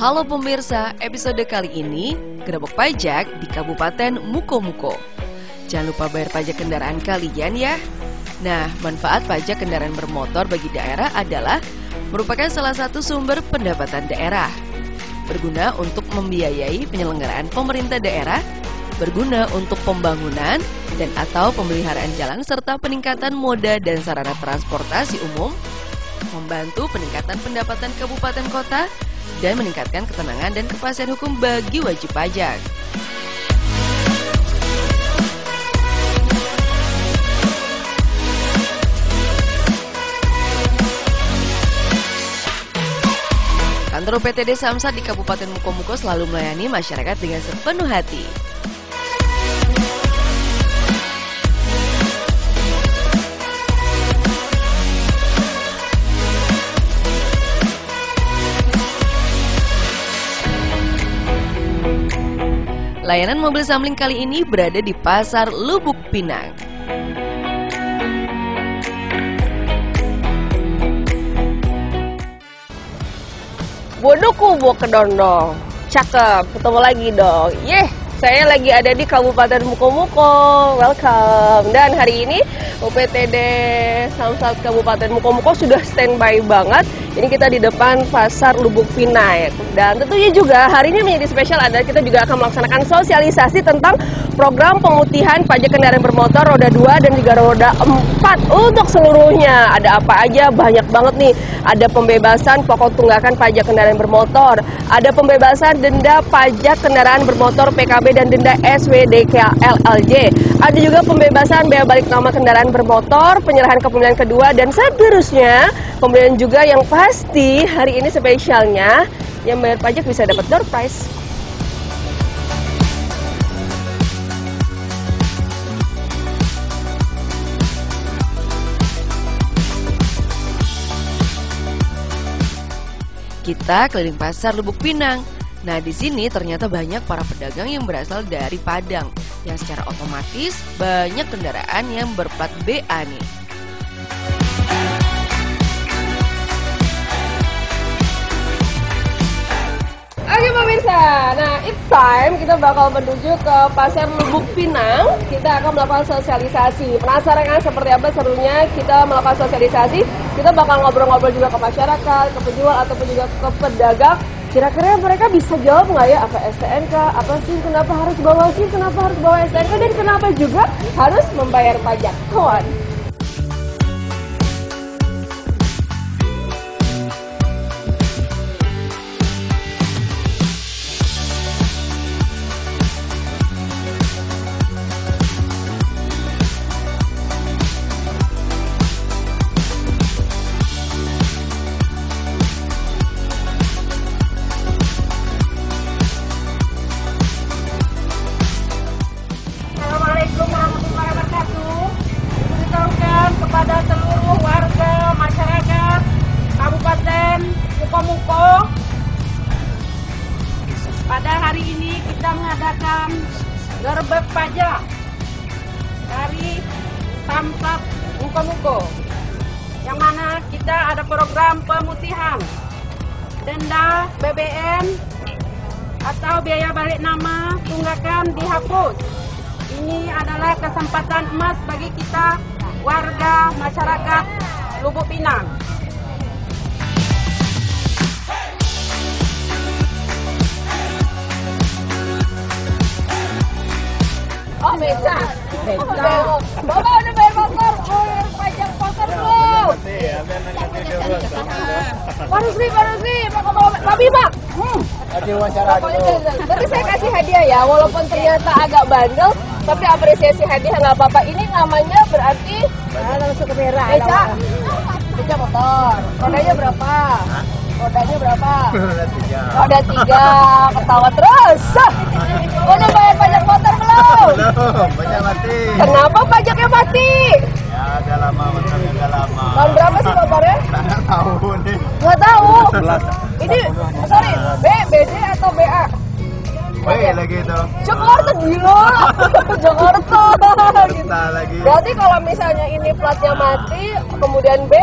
Halo pemirsa, episode kali ini Gerbek Pajak di Kabupaten Mukomuko. Jangan lupa bayar pajak kendaraan kalian ya. Nah, manfaat pajak kendaraan bermotor bagi daerah adalah merupakan salah satu sumber pendapatan daerah. Berguna untuk membiayai penyelenggaraan pemerintah daerah, berguna untuk pembangunan dan atau pemeliharaan jalan serta peningkatan moda dan sarana transportasi umum, membantu peningkatan pendapatan kabupaten kota, dan meningkatkan ketenangan dan kepastian hukum bagi wajib pajak. Kantor PTD Samsat di Kabupaten Mukomuko selalu melayani masyarakat dengan sepenuh hati. Layanan mobil samling kali ini berada di Pasar Lubuk Pinang. Bodoh kubu kedondong, cakep, ketemu lagi dong. Saya lagi ada di Kabupaten Mukomuko, welcome. Dan hari ini UPTD Samsat Kabupaten Mukomuko sudah standby banget. Ini kita di depan Pasar Lubuk Pinang. Dan tentunya juga hari ini menjadi spesial adalah kita juga akan melaksanakan sosialisasi tentang program pemutihan pajak kendaraan bermotor roda 2 dan juga roda 4 untuk seluruhnya. Ada apa aja? Banyak banget nih. Ada pembebasan pokok tunggakan pajak kendaraan bermotor, ada pembebasan denda pajak kendaraan bermotor PKB dan denda SWDK LLJ. Ada juga pembebasan bea balik nama kendaraan bermotor, penyerahan kepemilikan kedua, dan seterusnya. Kemudian juga yang pasti hari ini spesialnya yang bayar pajak bisa dapat door prize. Kita keliling Pasar Lubuk Pinang. Nah, di sini ternyata banyak para pedagang yang berasal dari Padang, yang secara otomatis banyak kendaraan yang berplat BA nih. Oke pemirsa, nah it's time kita bakal menuju ke Pasar Lubuk Pinang. Kita akan melakukan sosialisasi. Penasaran kan seperti apa serunya kita melakukan sosialisasi? Kita bakal ngobrol-ngobrol juga ke masyarakat, ke penjual ataupun juga ke pedagang. Kira-kira mereka bisa jawab nggak ya apa STNK, apa sih, kenapa harus bawa SIM, kenapa harus bawa STNK, dan kenapa juga harus membayar pajak. Kawan. Kepada seluruh warga masyarakat Kabupaten Mukomuko, pada hari ini kita mengadakan gerbek pajak dari Samsat Mukomuko, yang mana kita ada program pemutihan denda BBM atau biaya balik nama tunggakan dihapus. Ini adalah kesempatan emas bagi kita warga masyarakat Lubuk Pinang. Oh beca. Bapak udah bayar motor, bayar pajak motor belum? Manusia, tapi Pak. Tapi saya kasih hadiah ya, walaupun ternyata agak bandel, tapi apresiasi hadiah nggak apa-apa. Ini namanya berarti langsung ke merah. Beca motor. Rodanya berapa? Rodanya berapa? Roda 3. Ketawa terus. Udah bayar pajak motor belum? Belum, pajak mati. Kenapa pajaknya mati? Ya, udah lama, motornya udah lama. Tahun berapa sih motornya? Nggak tahu nih. Nggak tahu. 11. Ini, sorry, BD atau BA? Wih lagi itu. Jakarta gila. Jakarta. Gitu. Lagi. Berarti kalau misalnya ini platnya mati, kemudian B,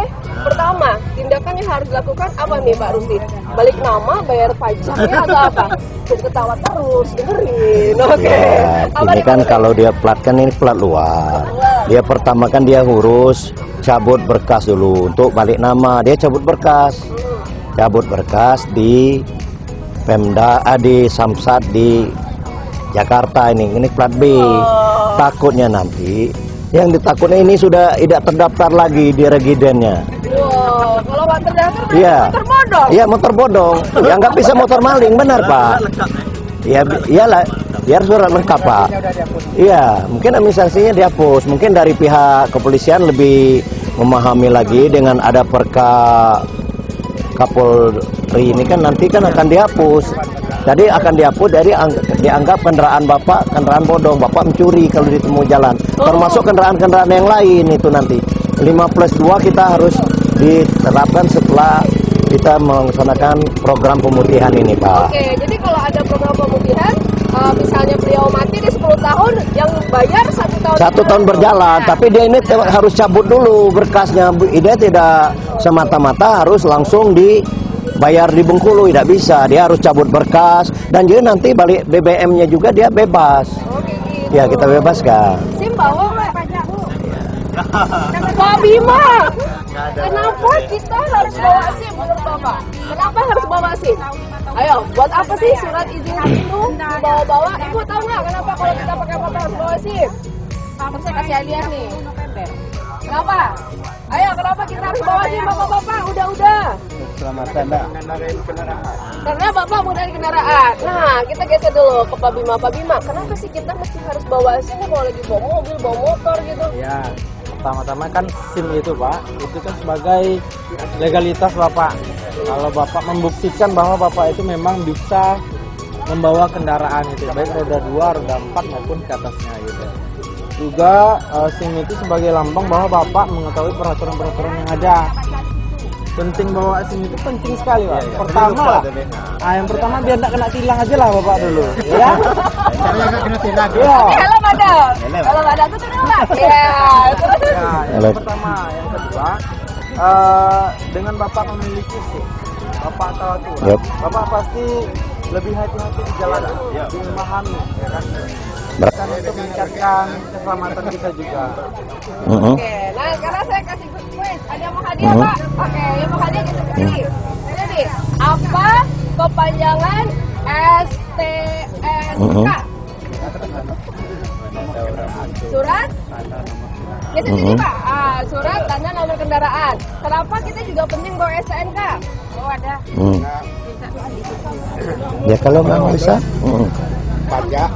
pertama tindakan yang harus dilakukan apa nih Pak Rusdi? Balik nama, bayar pajaknya atau apa? Jadi ketawa terus, dengerin. Oke. Ya, Apa ini nih, kan Pak? kalau dia plat kan ini plat luar. Dia pertama kan dia urus cabut berkas dulu untuk balik nama. Dia cabut berkas di Pemda, di Samsat di Jakarta ini plat B. Takutnya nanti yang ditakutnya ini sudah tidak terdaftar lagi di regidennya. Wow, kalau nggak terdaftar kan Iya. motor bodong. Iya, motor bodong. Ya nggak bisa motor maling, benar Pak. Ya iyalah, biar surat lengkap Pak. Iya, mungkin administrasinya dihapus. Mungkin dari pihak kepolisian lebih memahami lagi dengan ada perka Kapolri ini kan nanti kan akan dihapus. Jadi akan dihapus dari dianggap kendaraan Bapak kendaraan bodong. Bapak mencuri kalau ditemu jalan. Termasuk kendaraan-kendaraan yang lain itu nanti. 5+2 kita harus diterapkan setelah kita melaksanakan program pemutihan ini Pak. Oke, jadi kalau ada program pemutihan, misalnya beliau mati di 10 tahun, yang bayar 1 tahun. 1 tahun berjalan, tapi dia ini harus cabut dulu berkasnya. Dia tidak semata-mata harus langsung dibayar di Bengkulu, tidak bisa. Dia harus cabut berkas dan juga nanti balik BBM-nya juga dia bebas. Oke, gitu. Ya kita bebaskan. SIM bawa nggak pajak Bu? Pak Bima, kenapa kita harus bawa SIM menurut Bapak? Kenapa harus bawa SIM? Ayo, buat apa sih surat izin itu dibawa-bawa? Ibu tahu nggak kenapa kalau kita pakai motor harus bawa SIM? Terus saya kasih hadiah nih. Kenapa? Ayo, kenapa kita harus bawa SIM Bapak-bapak? Udah. Keselamatan mengendarai kendaraan. Karena Bapak mengendarai kendaraan. Nah, kita geser dulu ke Pak Bima. Pak Bima, kenapa sih kita mesti harus bawa SIM kalau lagi bawa mobil, bawa motor gitu? Ya, pertama-tama kan SIM itu Pak, itu kan sebagai legalitas Bapak. Kalau Bapak membuktikan bahwa Bapak itu memang bisa membawa kendaraan itu, baik roda 2, roda 4 maupun ke atasnya gitu. Juga SIM itu sebagai lambang bahwa Bapak mengetahui peraturan-peraturan yang ada. Penting bawa SIM itu penting sekali Pak. Pertama, yang pertama biar tidak kena tilang aja lah Bapak dulu, ya. Saya nggak kena tilang. Ya. Helm ada. Helm ada tuh kenapa? Ya, terus. Ya, yang pertama, yang kedua, dengan Bapak memiliki SIM, Bapak tahu aturan, Yep. Bapak pasti lebih hati-hati di jalan, lebih memahami, ya kan? Dan untuk meningkatkan keselamatan kita juga. Oke, nah sekarang saya kasih quiz. Ada yang mau hadiah Pak? Oke, yang mau hadiah geser ke sini. Jadi, apa kepanjangan STNK? Surat? Geser sini Pak. Surat tanda nomor kendaraan. Kenapa kita juga penting bawa STNK? Oh ada. Ya kalau memang bisa. Pajak.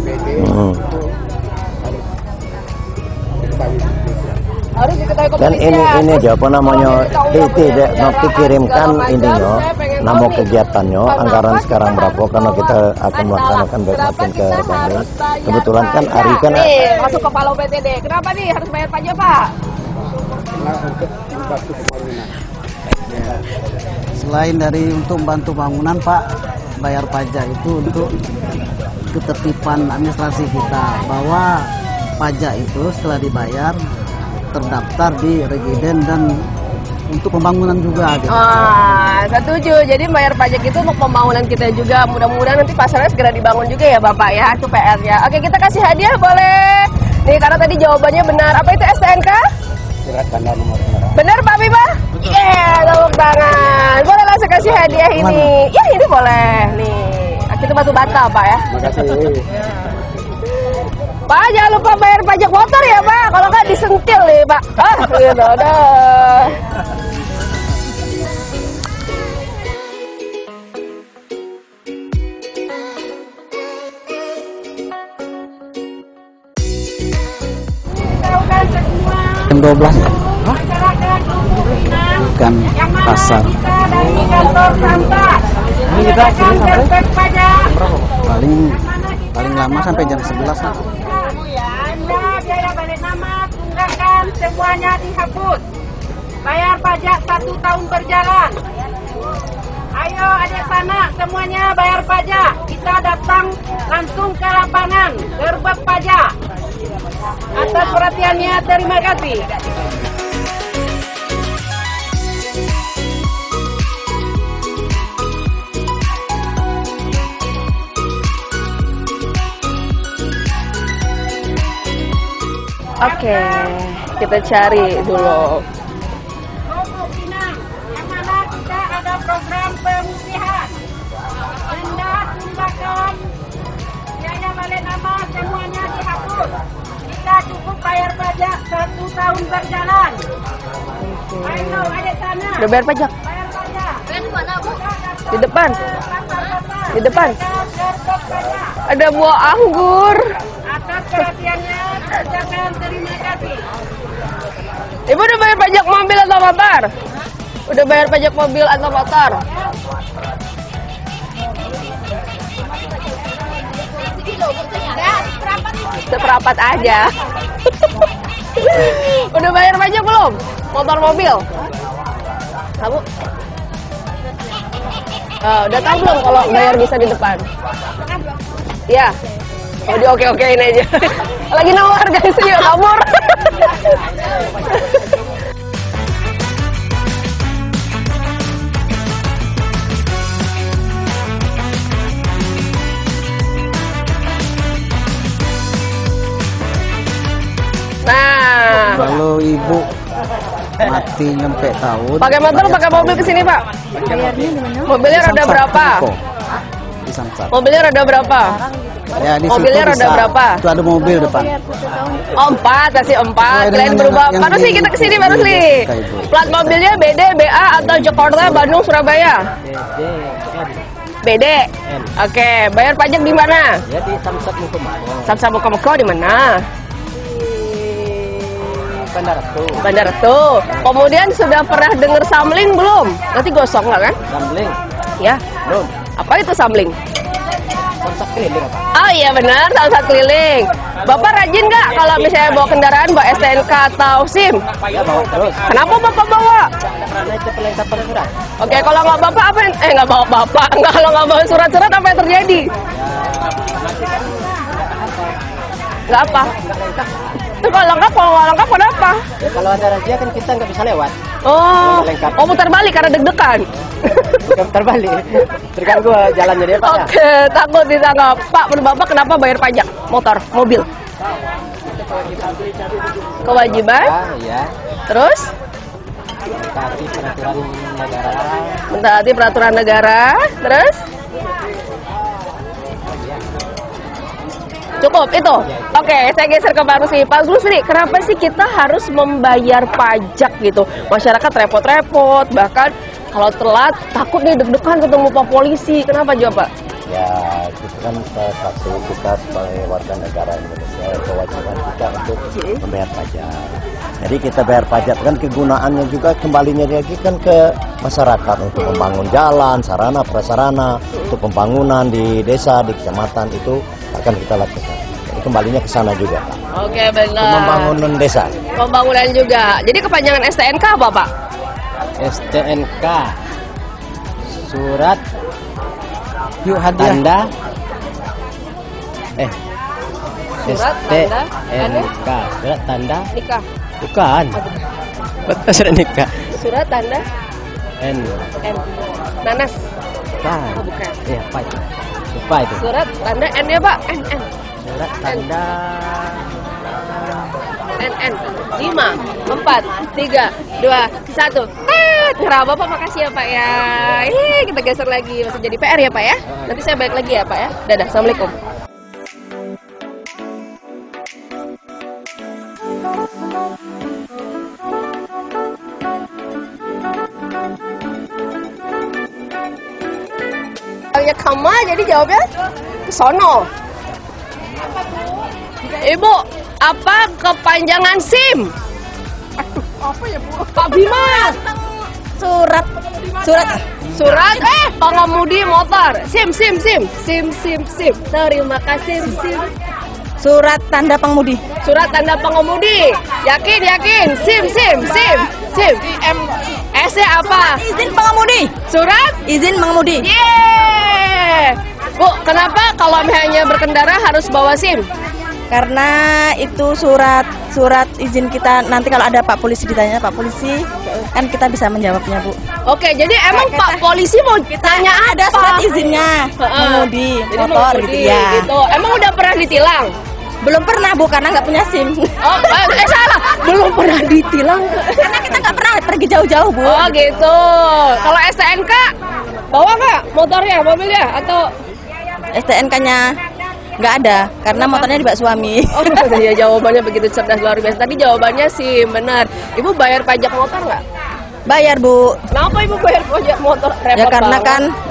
PD. Harus diketahui Dan kepolisian. ini aja apa namanya tidak nanti kirimkan ininya nama kegiatannya anggaran sekarang berapa karena kita akan melaksanakan backupin ke Bandung. Kebetulan kan Ari kan nih masuk kepala UPTD. Kenapa nih harus bayar pajak Pak? Untuk membantu pembangunan. Selain dari untuk membantu bangunan Pak, bayar pajak itu untuk ketertiban administrasi kita, bahwa pajak itu setelah dibayar terdaftar di regiden dan untuk pembangunan juga gitu. Setuju. Jadi bayar pajak itu untuk pembangunan kita juga. Mudah-mudahan nanti pasarnya segera dibangun juga ya Bapak ya. Itu PR-nya. Oke, kita kasih hadiah boleh. Nih karena tadi jawabannya benar. Apa itu STNK? Surat tanda nomor kendaraan. Benar Pak Bima? Iya, tepuk tangan. Boleh langsung kasih hadiah ini. Ya ini boleh. Nih, kita batu bata Pak ya. Terima kasih. Pak jangan lupa bayar pajak motor ya Pak. Kalau nggak disentil nih Pak. Gitu dah. Tahukan semua Jam 12 masyarakat Lumpunan kan yang mana pasar kita dari kantor sampah menyediakan gerbek pajak. paling lama sampai jam 11 lah. Anda biaya balik nama tunggakan semuanya dihapus. Bayar pajak 1 tahun berjalan. Ayo adik sana semuanya bayar pajak. Kita datang langsung ke lapangan gerbek pajak. Atas perhatiannya terima kasih. Oke, kita cari dulu. Lombok Pinang, yang mana kita ada program pemulihan. Denda, tunggakan, biaya balik nama semuanya dihapus. Kita cukup bayar pajak 1 tahun berjalan. Ayo adik sana. Udah bayar pajak? Bayar pajak. Di depan. Di depan. Gerbek pajak. Ada buah anggur. Atas perhatiannya, ucapkan terima kasih. Ibu udah bayar pajak mobil atau motor? Udah bayar pajak mobil atau motor? Seperapat aja. Udah bayar pajak belum? Motor mobil? Kamu? Udah tahu belum kalau bayar bisa di depan? Iya. Oh, di oke-okein aja. Lagi nawar guys, yuk kabur. Nah, Kalau ibu mati nyampe tahun. pakai motor, pakai mobil kesini Pak. Mobilnya roda berapa? Di Samsat. Mobilnya roda berapa? Ya, di Mobilnya situ roda bisa. berapa? Itu ada mobil depan. Oh, 4, kasih 4. Sesuai Kalian dengan berubah. yang Baru sih di- kita kesini, baru di- sih. suka, Ibu. Plat mobilnya BD, BA atau Jakarta, Bandung, Surabaya? BD. Oke, bayar pajak di mana? Ya di Samsat Mukomako. Samsat Mukomako di mana? Bandar tuh. Bandar tuh. Kemudian sudah pernah dengar samling belum? Nanti gosong nggak kan? Gambling. Ya. Belum. Apa itu samling? Samsat keliling apa? Oh iya benar, samsat keliling. Bapak rajin nggak kalau misalnya bawa kendaraan, bawa STNK atau SIM? Ya bawa terus. Kenapa Bapak bawa? Karena itu perlengkapan surat. Oke, kalau nggak Bapak apa yang... nggak bawa Bapak. Nggak, kalau nggak bawa surat-surat apa yang terjadi? Nggak apa? Itu kalau nggak kenapa? Ya, kalau ada razia kan kita nggak bisa lewat. Oh, Lengkap. oh muter balik karena deg-degan. Bukan terbalik. Terganggu jalannya dia Pak ya. Oke, takut ditangkap. Pak, menurut Bapak kenapa bayar pajak? Motor, mobil? Kewajiban? Ah, iya. Terus? Tapi peraturan negara. Mentaati peraturan negara. Terus? Cukup itu. Oke, saya geser ke Pak Rusli. Pak Rusli, kenapa sih kita harus membayar pajak gitu? Masyarakat repot-repot, bahkan kalau telat takut nih deg-degan ketemu Pak polisi. Kenapa juga Pak? Ya, itu kan salah satu kita sebagai warga negara Indonesia, kewajiban kita untuk membayar pajak. Jadi kita bayar pajak kan kegunaannya juga kembalinya lagi kan ke masyarakat untuk membangun jalan, sarana, prasarana, untuk pembangunan di desa, di kecamatan itu akan kita lakukan. Jadi kembalinya ke sana juga, Pak. Oke, Untuk benar. pembangunan desa. Pembangunan juga. Jadi kepanjangan STNK apa, Pak? STNK. Surat Yuk hadiah. tanda Surat tanda STNK. Surat tanda nikah. bukan. Betul surat nikah. Surat tanda N. N. Nanas. Bukan. Oh, bukan. Iya, apa itu? Lupa itu. Surat tanda N ya, Pak? N. Surat tanda NN 5, 4, 3, 2, 1. Ngeraba Pak, makasih ya Pak ya. Ini kita geser lagi, masih jadi PR ya Pak ya. Nanti saya balik lagi ya Pak ya. Dadah, assalamualaikum. Ya kamu jadi jawabnya ke sono. Ibu, apa kepanjangan SIM? Apa ya Bu? Pak Bima. Surat pengemudi motor. SIM. Terima kasih SIM. Surat tanda pengemudi. Surat tanda pengemudi. Yakin. SIM. M S-nya apa? Izin pengemudi. Surat? Izin mengemudi. Yeay! Bu, kenapa kalau hanya berkendara harus bawa SIM? Karena itu surat izin kita, nanti kalau ada Pak Polisi ditanya Pak Polisi, kan kita bisa menjawabnya, Bu. Oke, jadi emang Pak Polisi mau tanya Ada apa? surat izinnya mengemudi Jadi motor mengemudi, gitu ya. gitu. Emang udah pernah ditilang? Belum pernah, Bu, karena nggak punya SIM. Oh, salah. Belum pernah ditilang. Karena kita nggak pernah pergi jauh-jauh, Bu. Oh, gitu. Kalau STNK bawa nggak motornya, mobilnya atau STNK-nya nggak ada, karena motornya dibawa suami. Oh, ya jawabannya begitu cerdas luar biasa. Tadi jawabannya sih benar. Ibu bayar pajak motor nggak? Bayar, Bu. Kenapa Ibu bayar pajak motor? Repot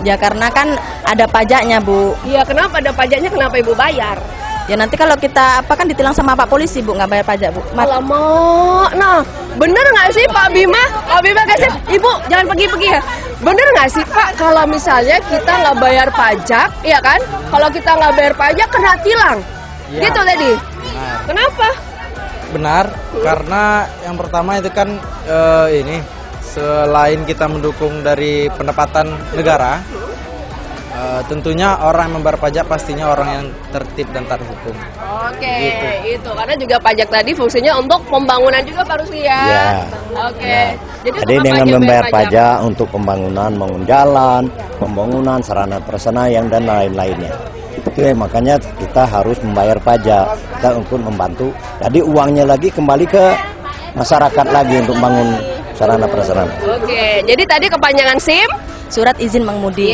Ya karena kan ada pajaknya, Bu. Iya, kenapa ada pajaknya? Kenapa Ibu bayar? Ya nanti kalau kita kan ditilang sama Pak Polisi, Bu, nggak bayar pajak, Bu. Alamak, nah bener nggak sih Pak Bima? Pak Bima kasih, Ibu jangan pergi-pergi ya. Bener nggak sih Pak kalau misalnya kita nggak bayar pajak, ya kan? Kalau kita nggak bayar pajak kena tilang, gitu tadi. Benar. Kenapa? Benar, karena yang pertama itu kan ini selain kita mendukung dari pendapatan negara, tentunya orang yang membayar pajak pastinya orang yang tertib dan taat hukum. Oke, itu karena juga pajak tadi fungsinya untuk pembangunan juga Pak Rusli ya. Ya. Oke. Jadi dengan membayar pajak untuk pembangunan, membangun jalan, pembangunan sarana prasarana yang dan lain-lainnya. Itu ya, makanya kita harus membayar pajak kita untuk membantu. Jadi uangnya lagi kembali ke masyarakat lagi untuk bangun sarana prasarana. Oke, jadi tadi kepanjangan SIM. Surat izin mengemudi.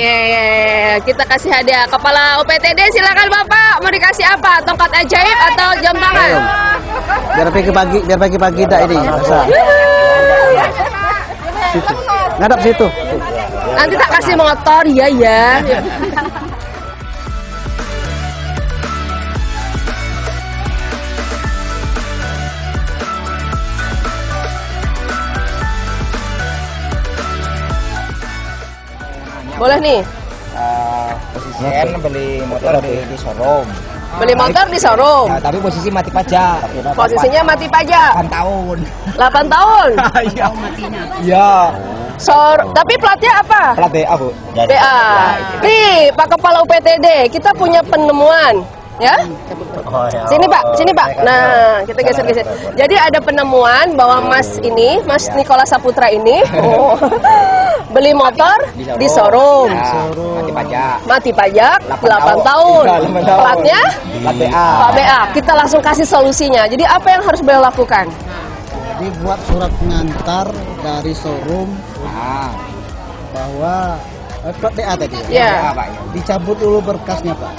Kita kasih hadiah kepala UPTD, silakan Bapak mau dikasih apa? Tongkat ajaib atau jam tangan? Biar pagi-pagi dah ini. Masa. Situ. Ngadap situ. Nanti tak kasih motor, ya. Boleh nih. Posisinya beli motor di showroom. Beli motor di showroom. Ya, tapi posisi mati pajak. Posisinya mati pajak. 8 tahun. 8 tahun. Iya. Iya. Tapi platnya apa? Plat BA, Bu. BA. Nih, Pak Kepala UPTD, kita punya penemuan, ya. Sini Pak. Nah, kita geser-geser. Jadi ada penemuan bahwa Mas Nikola Saputra ini beli motor di showroom. Mati pajak 8 tahun. Platnya Plat BA. Pak BA. Kita langsung kasih solusinya. Jadi apa yang harus beliau lakukan? Jadi buat surat pengantar dari showroom bahwa plat BA tadi ya. Dicabut dulu berkasnya, Pak.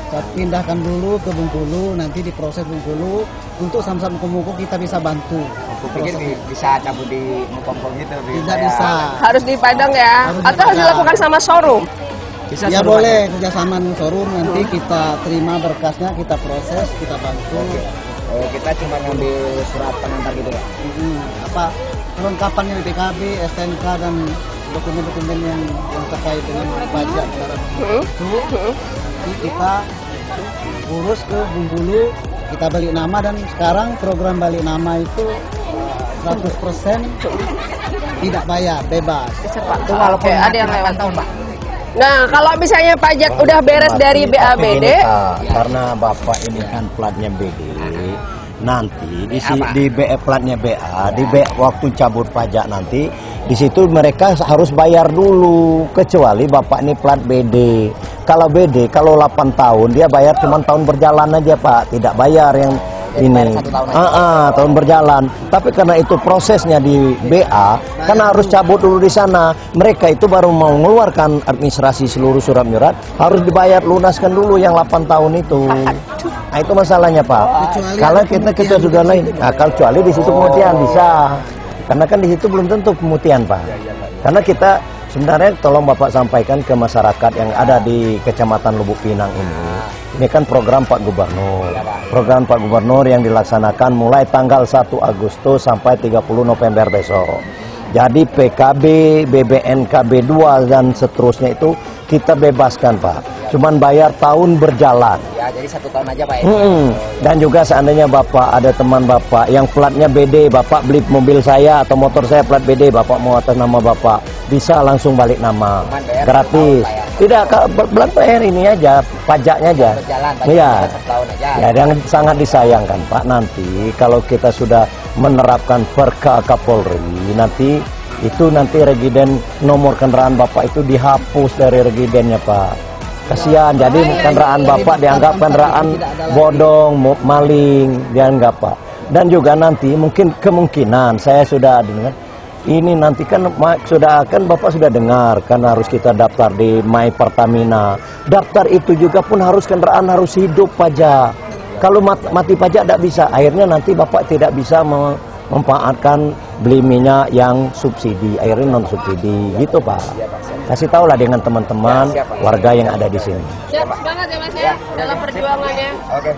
Kita pindahkan dulu ke Bengkulu, nanti diproses Bengkulu untuk sama-sama Muko-Muko kita bisa bantu. Aku pikir bisa cabut di Muko-Muko gitu. Tidak bisa. Harus di Padang ya? Atau harus dilakukan sama showroom? Bisa Ya boleh kerjasama dengan showroom, nanti kita terima berkasnya, kita proses, kita bantu. Oh, kita cuma ngambil surat pengantar gitu ya? Apa kelengkapannya BPKB, STNK dan dokumen-dokumen yang terkait dengan pajak itu kita urus ke Bengkulu, kita balik nama, dan sekarang program balik nama itu 100% tidak bayar, bebas. Itu walaupun ada yang lewat tahun, Pak. Nah, kalau misalnya pajak udah beres dari BABD, karena Bapak ini kan platnya BD, nanti di platnya BA, waktu cabut pajak nanti di situ mereka harus bayar dulu, kecuali Bapak ini plat BD. Kalau BD, kalau 8 tahun dia bayar cuma tahun berjalan aja, Pak, tidak bayar yang ini. Tahun berjalan. Tapi karena itu prosesnya di BA, kan harus cabut dulu di sana. Mereka itu baru mau mengeluarkan administrasi seluruh surat menyurat, harus dibayar lunaskan dulu yang 8 tahun itu. Nah, itu masalahnya, Pak. Kalau kita sudah lain, kecuali di situ pemutihan bisa. Karena kan di situ belum tentu pemutihan, Pak. Karena kita sebenarnya tolong Bapak sampaikan ke masyarakat yang ada di Kecamatan Lubuk Pinang ini. Ini kan program Pak Gubernur. Program Pak Gubernur yang dilaksanakan mulai tanggal 1 Agustus sampai 30 November besok. Jadi PKB, BBNKB 2 dan seterusnya itu kita bebaskan, Pak. Cuman bayar tahun berjalan. ya. Jadi 1 tahun aja Pak ya. Dan juga seandainya Bapak ada teman Bapak yang platnya BD, Bapak beli mobil saya atau motor saya plat BD, Bapak mau atas nama Bapak, bisa langsung balik nama. Gratis. Tidak, bayar ini aja, pajaknya aja. Iya. Ya, yang sangat disayangkan Pak, nanti kalau kita sudah menerapkan Perka Kapolri, nanti regiden nomor kendaraan Bapak itu dihapus dari regidennya Pak. Kasihan, jadi kendaraan Bapak dianggap kendaraan bodong, maling, dianggap Pak. Dan juga nanti mungkin kemungkinan saya sudah dengar ini nanti kan Bapak sudah dengar kan harus kita daftar di My Pertamina. Daftar itu juga pun harus kendaraan harus hidup pajak. Kalau mati pajak tidak bisa. Akhirnya nanti Bapak tidak bisa memanfaatkan beli minyak yang subsidi, akhirnya non subsidi gitu Pak. Kasih tahu lah dengan teman-teman warga yang ada di sini. Siap banget ya Mas ya dalam perjuangannya. Oke.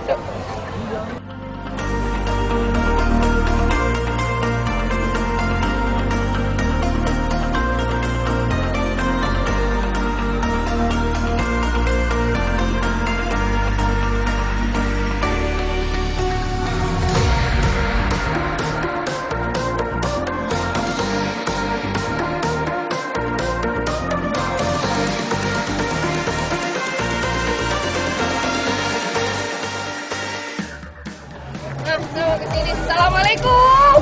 Kesini. Assalamualaikum.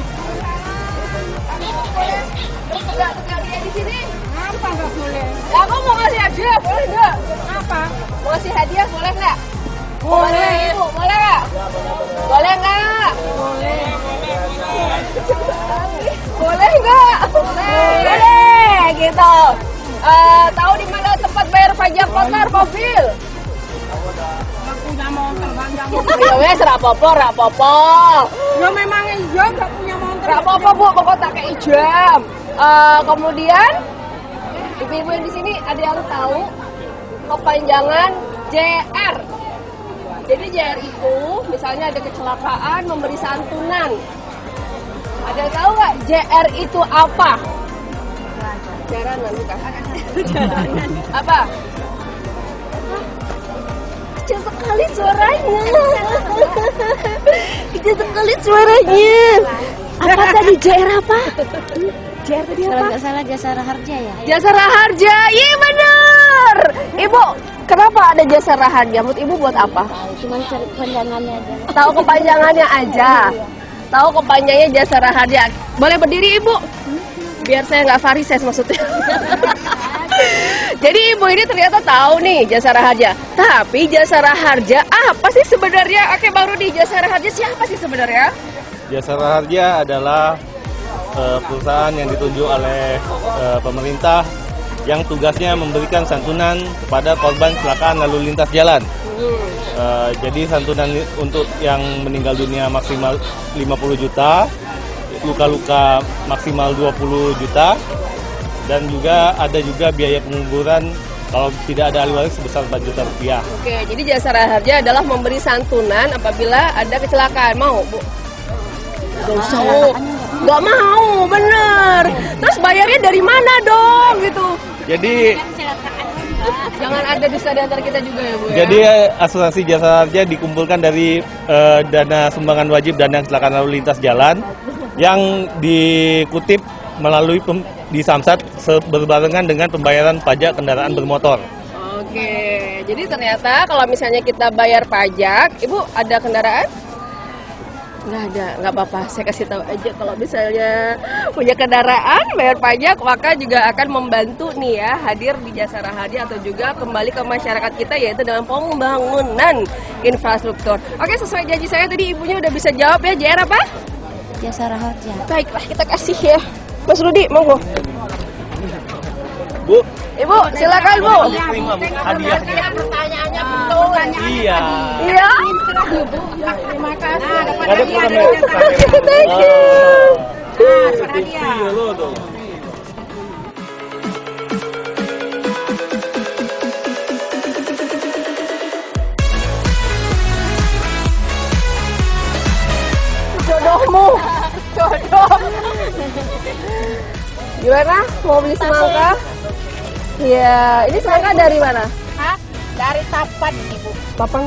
Boleh di sini? Apa nggak boleh? Ya, aku mau ngasih hadiah, boleh nggak? Apa? Mau ngasih hadiah, boleh nggak? Boleh. Ibu, boleh nggak? Boleh nggak? Boleh nggak? Boleh, gitu. Tahu di mana tempat bayar pajak motor mobil? Nggak punya motor, nggak mau. Ya wes, rapopo. Ya memang iya nggak punya motor. Rapopo Bu, pokoknya tak kayak jam. Kemudian ibu-ibu yang di sini ada yang tahu kepanjangan JR. Jadi JR itu misalnya ada kecelakaan memberi santunan. Ada yang tahu nggak JR itu apa? Jaranan bukan? Apa? Kecil sekali suaranya. Kecil sekali suaranya. Apa tadi JR apa? JR tadi apa? Kalau nggak salah Jasara Harja ya. Jasara Harja, iya benar. Ibu, kenapa ada Jasara Harja? Menurut Ibu buat apa? Cuma cari kepanjangannya aja. Tahu kepanjangannya aja. Tahu kepanjangannya Jasara Harja. Boleh berdiri Ibu? Biar saya nggak varises maksudnya. Jadi Ibu ini ternyata tahu nih Jasara Harja. Tapi Jasara Harja apa sih sebenarnya? Oke, baru di Jasara Harja siapa sih sebenarnya? Jasara Harja adalah perusahaan yang ditunjuk oleh pemerintah yang tugasnya memberikan santunan kepada korban kecelakaan lalu lintas jalan. Jadi santunan untuk yang meninggal dunia maksimal 50 juta, luka-luka maksimal 20 juta, dan juga ada juga biaya penguburan kalau tidak ada ahli waris sebesar 4 juta rupiah. Oke, jadi Jasara Harja adalah memberi santunan apabila ada kecelakaan. Mau, Bu? Nggak mau, bener. Terus bayarnya dari mana dong, gitu? Jadi Jangan ada dusta di antara kita juga ya, Bu. Jadi asuransi Jasara Harja dikumpulkan dari dana sumbangan wajib dana kecelakaan lalu lintas jalan yang dikutip melalui di Samsat berbarengan dengan pembayaran pajak kendaraan bermotor. Oke, jadi ternyata kalau misalnya kita bayar pajak, Ibu ada kendaraan? Nggak ada, nggak apa-apa. Saya kasih tahu aja kalau misalnya punya kendaraan, bayar pajak, maka juga akan membantu nih ya hadir di Jasara Harja atau juga kembali ke masyarakat kita yaitu dalam pembangunan infrastruktur. Oke, sesuai janji saya tadi Ibunya udah bisa jawab ya, JR apa? Jasara Harja. Baiklah, kita kasih ya. Mas Rudi, monggo. Bu, Ibu, silakan Bu. hadiahnya. Pertanyaannya betul. Iya. Iya. Terima kasih. Ada program Thank you. Iya lo tuh. Jodohmu. Jodoh. Gimana? Mau beli semangka? Iya, ini semangka dari mana? Hah? Dari Tapan, Ibu. Papang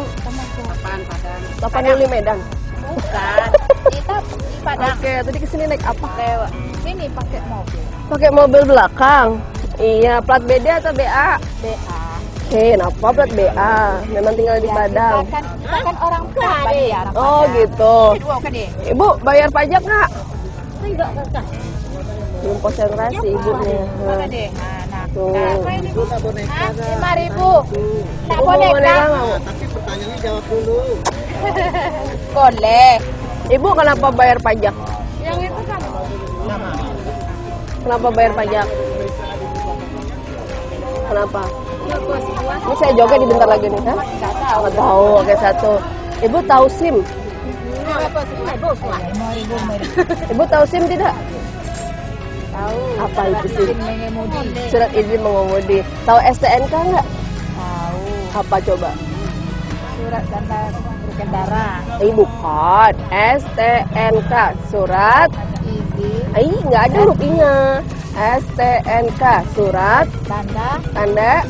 8 Medan. Bukan. Kita di Padang. Oke, tadi kesini naik apa? Lewat. Sini pakai mobil. Pakai mobil belakang. Iya, plat BD atau BA? BA. Kenapa plat BA? Memang tinggal di Padang. Kita kan orang Padang ya. Orang Oh Padang. gitu. Dua kan deh. Ibu bayar pajak nggak? Enggak, enggak. Belum konsentrasi ibunya. Mana deh? Nah, Tuh. apa ini Bu? 5.000. Nak Ibu mau boneka. boneka nggak? Tapi pertanyaannya jawab dulu. Boleh. Ibu kenapa bayar pajak? Yang itu kan. Kenapa bayar pajak? Kenapa? Ini saya joget di bentar lagi nih, kan? Nggak tahu. Oke, satu. Ibu tahu SIM? Ibu tahu SIM tidak? Tahu. Apa itu sih? Mengemudi. Surat izin mengemudi. Tahu STNK nggak? Tahu. Apa coba? Surat tanda berkendara. Bukan. STNK. Surat. Izin. Nggak ada huruf I-nya. STNK. Surat. Tanda.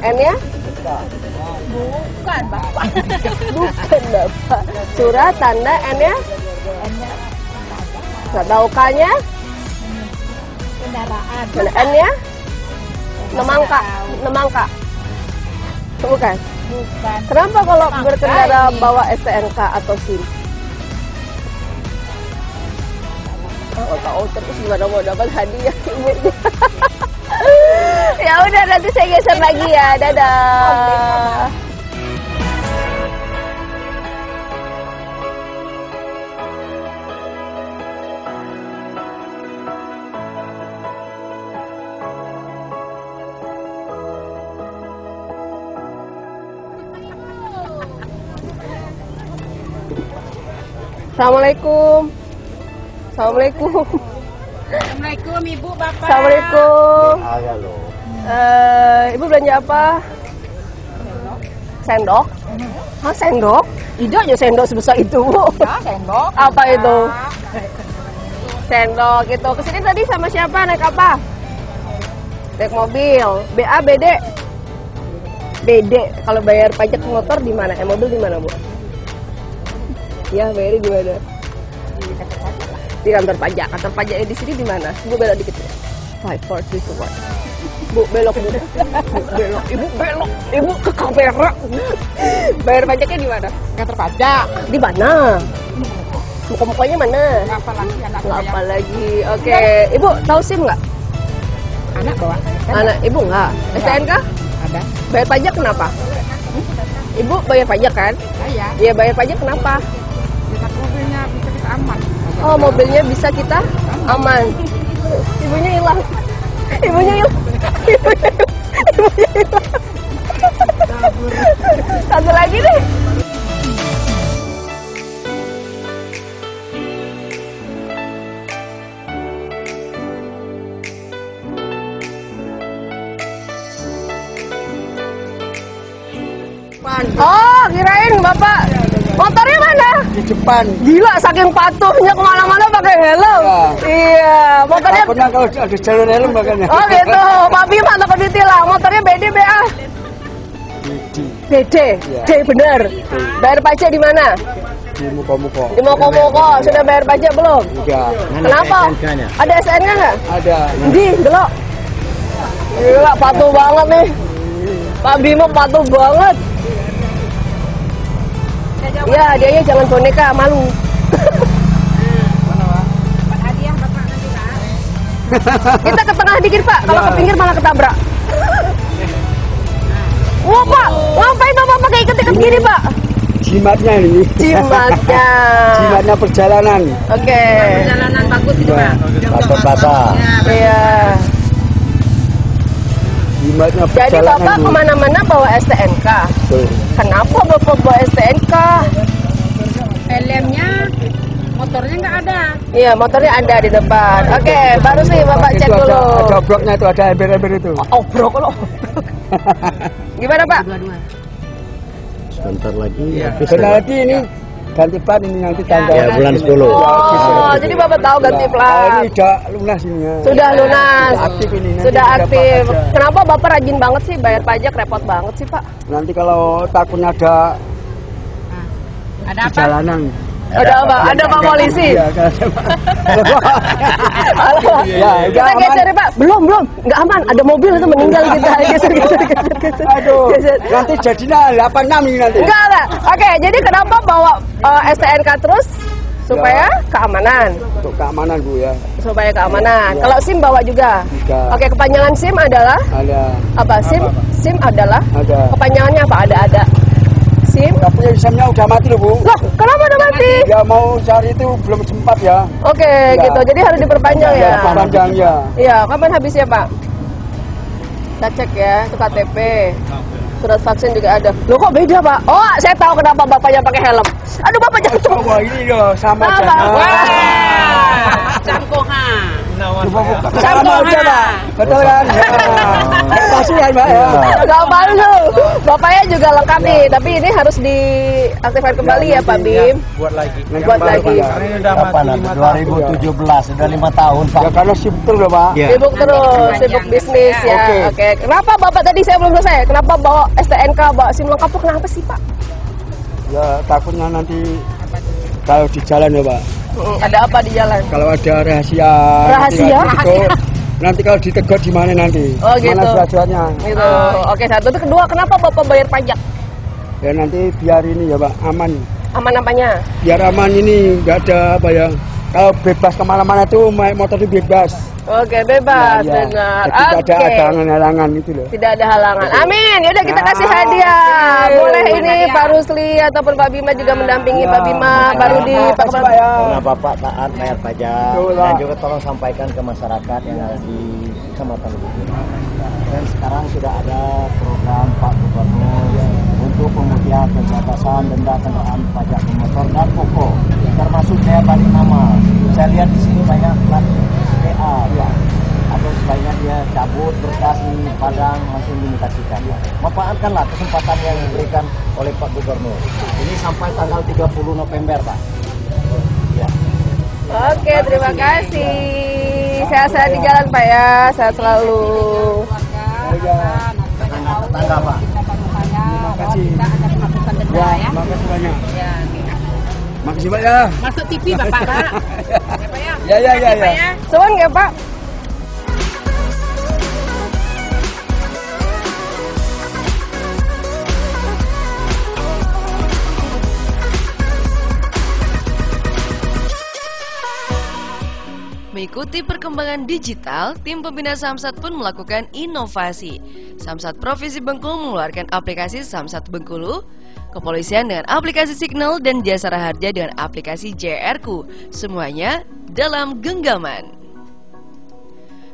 N ya? Bukan, Bapak. Bukan, Bapak. Surat, tanda, N ya? Nggak tahu K-nya? Kendaraan. Mana N ya? Nemangka. Bukan. Bukan. Kenapa kalau Nemangka berkendara ini. bawa STNK atau SIM? Oh, tahu terus gimana mau dapat hadiah ibunya? Ya udah, nanti saya geser lagi ya. Dadah. Assalamualaikum. Assalamualaikum. Assalamualaikum Ibu, Bapak. Assalamualaikum. Ibu belanja apa? Sendok? Hah, sendok? Tidak aja sendok sebesar itu, Bu. Ya, sendok. Apa itu? Sendok itu. Kesini tadi sama siapa? Naik apa? Naik mobil. BA, BD? BD. Kalau bayar pajak motor di mana? Mobil di mana, Bu? Ya, bayarnya di mana? Di kantor pajak. Kantor pajaknya di sini di mana? Bu belok dikit ya. 5, 4, 3, 2, 1. Bu belok, Bu. Bu belok. Ibu belok. Ibu ke kamera. Bayar pajaknya di mana? Kantor pajak. Di mana? Muka-mukanya mana? Apa lagi anak Nggak saya? apa lagi. Oke. Ibu tahu SIM nggak? Anak bawa. Anak ibu nggak? STNK? Ada. Bayar pajak kenapa? Ibu bayar pajak kan? Saya. Iya, bayar pajak kenapa? Kita mobilnya bisa kita aman. Oh, mobilnya bisa kita aman. Ibunya hilang. Ibunya hilang. Ibunya hilang. Satu lagi deh. Oh, kirain Bapak. Motornya mana? Di depan. Gila, saking patuhnya kemana-mana pakai helm. Ya. Iya, motornya. Pernah kalau ada jalur helm makanya. Oh gitu, Pak Bima atau keditilang lah. Motornya BD BA. BD, Ya. D bener. Bayar pajak di mana? Di muka-muka. Di Moko-Moko. Sudah bayar pajak belum? Enggak. Kenapa? Ada SNK nggak? Ada. Di, gelok. Gila, patuh banget nih. Pak Bima patuh banget. Ya, dianya jangan boneka, malu. Hadiah Bapak nanti, Pak. Kita ke tengah dikit, Pak. Kalau ke pinggir malah ketabrak. Wah, Pak. Ngapain Bapak pakai ikat-ikat gini, Pak? Jimatnya ini. Jimatnya. Jimatnya perjalanan. Oke. Perjalanan bagus itu, Pak. Patah-patah. Iya. Jimatnya Jadi perjalanan. Bapak Bu. kemana-mana bawa STNK. Betul. Kenapa Bapak bawa STNK? Helmnya, motornya nggak ada. Iya, motornya ada di depan. Oke, baru sih Bapak cek Itu dulu. ada obroknya itu, ada ember-ember itu. Obrok kalau. Gimana Pak? Sebentar lagi Iya. habis. Berarti ini ganti plat ini nanti tanggal. Ya, bulan 10. Oh, jadi Bapak tahu ganti Ini plat. udah lunas ini ya. Sudah lunas. Sudah aktif ini. Nanti Sudah dapat aktif. aja. Kenapa Bapak rajin banget sih bayar pajak? Repot banget sih, Pak. Nanti kalau takutnya ada Ada apa? Jalanan. Ada apa? Ada Pak Polisi. Iya, Ya, kita geser ya Pak. Belum. Nggak aman. Ada mobil itu meninggal kita. Geser. Aduh, nanti jadinya 86 ini nanti. Enggak. Oke, jadi kenapa bawa STNK terus? Supaya keamanan. Untuk keamanan Bu ya. Supaya keamanan. Ya. Kalau SIM bawa juga. Juga. Oke, kepanjangan SIM adalah Ada. apa? SIM adalah Ada. kepanjangannya apa? Ada. SIM. Nggak punya SIM-nya udah mati loh Bu. Loh, kenapa udah mati? Ya mau cari itu belum sempat ya. Oke, Ya. gitu. Jadi harus diperpanjang ya. Panjang ya. Iya, kapan habisnya Pak? Kita cek ya, itu KTP. Surat vaksin juga ada. Loh kok beda Pak? Oh, saya tahu kenapa bapaknya pakai helm. Aduh, bapak jatuh. Wah ini loh sama Apa? aja. Cangkoha. Sama aja Pak. Betul kan? Kasih ya Mbak ya. Gak malu. Bapaknya juga lengkap nih, tapi ini harus diaktifkan kembali ya Pak Bim. Buat lagi. Buat lagi. Karena ini udah Kapan mati nanti? 5 tahun. 2017, sudah 5 tahun Pak. Ya karena sibuk loh Pak. Iya. Sibuk terus, sibuk bisnis ya. Oke. Kenapa Bapak tadi saya belum selesai? Kenapa bawa STNK, bawa SIM lengkap tuh kenapa sih Pak? Ya takutnya nanti kalau di jalan ya Pak. Ada apa di jalan? Kalau ada rahasia. Rahasia? Nanti kalau ditegur di mana nanti? Oh gitu. Mana surat-suratnya? Gitu. Oke, satu. Itu kedua, kenapa Bapak bayar pajak? Ya nanti biar ini ya Pak aman. Aman apanya? Biar aman ini nggak ada apa ya. Kalau bebas kemana-mana tuh naik motor itu bebas. Oke, bebas, Ya, ya. benar. Jadi tidak Oke. ada halangan itu loh. Tidak ada halangan. Amin. Yaudah kita kasih hadiah. Boleh ini Pak Rusli ataupun Pak Bima juga mendampingi Pak Bima baru di Pak Pak ya. Karena Bapak taat bayar pajak Betul, dan Pak. juga tolong sampaikan ke masyarakat yang ada di Kecamatan Lubuk. Dan sekarang sudah ada program Pak Gubernur untuk pemutihan pencatatan denda kendaraan pajak bermotor dan pokok, termasuk daya balik nama. Saya lihat di sini banyak plat PA, ya. Atau sebaiknya dia cabut berkas di Padang langsung dimutasikan. Manfaatkanlah kesempatan yang diberikan oleh Pak Gubernur. Ini sampai tanggal 30 November, Pak. Ya. Oke, terima kasih. Sehat-sehat di jalan Pak ya. Sehat selalu. Tetangga, Pak. Terima kasih. Ya, terima kasih banyak. Makasih Pak ya. Masuk TV Bapak. Ya. Soan nggak Pak? Mengikuti perkembangan digital, tim pembina Samsat pun melakukan inovasi. Samsat Provinsi Bengkulu mengeluarkan aplikasi Samsat Bengkulu, kepolisian dengan aplikasi Signal, dan Jasa Raharja dengan aplikasi JRku. Semuanya dalam genggaman.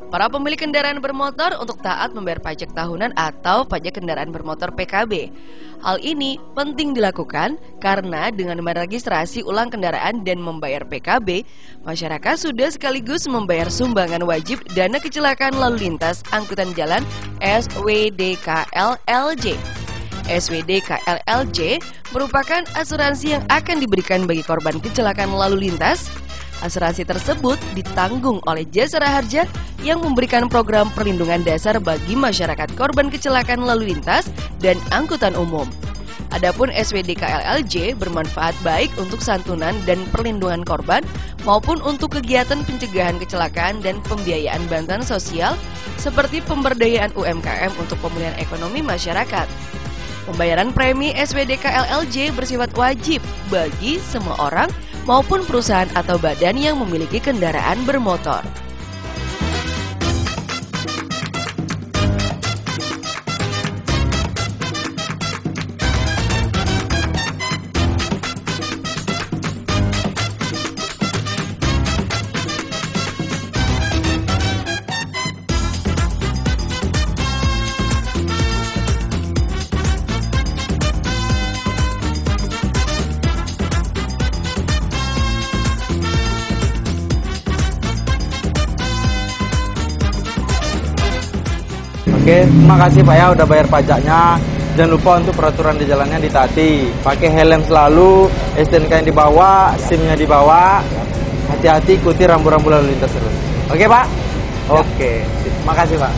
Para pemilik kendaraan bermotor untuk taat membayar pajak tahunan atau pajak kendaraan bermotor PKB. Hal ini penting dilakukan karena dengan meregistrasi ulang kendaraan dan membayar PKB, masyarakat sudah sekaligus membayar sumbangan wajib dana kecelakaan lalu lintas angkutan jalan SWDKLLJ. SWDKLLJ merupakan asuransi yang akan diberikan bagi korban kecelakaan lalu lintas. Asuransi tersebut ditanggung oleh Jasa Raharja yang memberikan program perlindungan dasar bagi masyarakat korban kecelakaan lalu lintas dan angkutan umum. Adapun SWDKLLJ bermanfaat baik untuk santunan dan perlindungan korban maupun untuk kegiatan pencegahan kecelakaan dan pembiayaan bantuan sosial seperti pemberdayaan UMKM untuk pemulihan ekonomi masyarakat. Pembayaran premi SWDKLLJ bersifat wajib bagi semua orang maupun perusahaan atau badan yang memiliki kendaraan bermotor. Oke, terima kasih Pak ya udah bayar pajaknya. Jangan lupa untuk peraturan di jalannya ditaati. Pakai helm selalu, STNK yang dibawa, SIM-nya dibawa. Hati-hati ikuti rambu-rambu lalu lintas terus. Oke Pak? Oke, terima kasih Pak.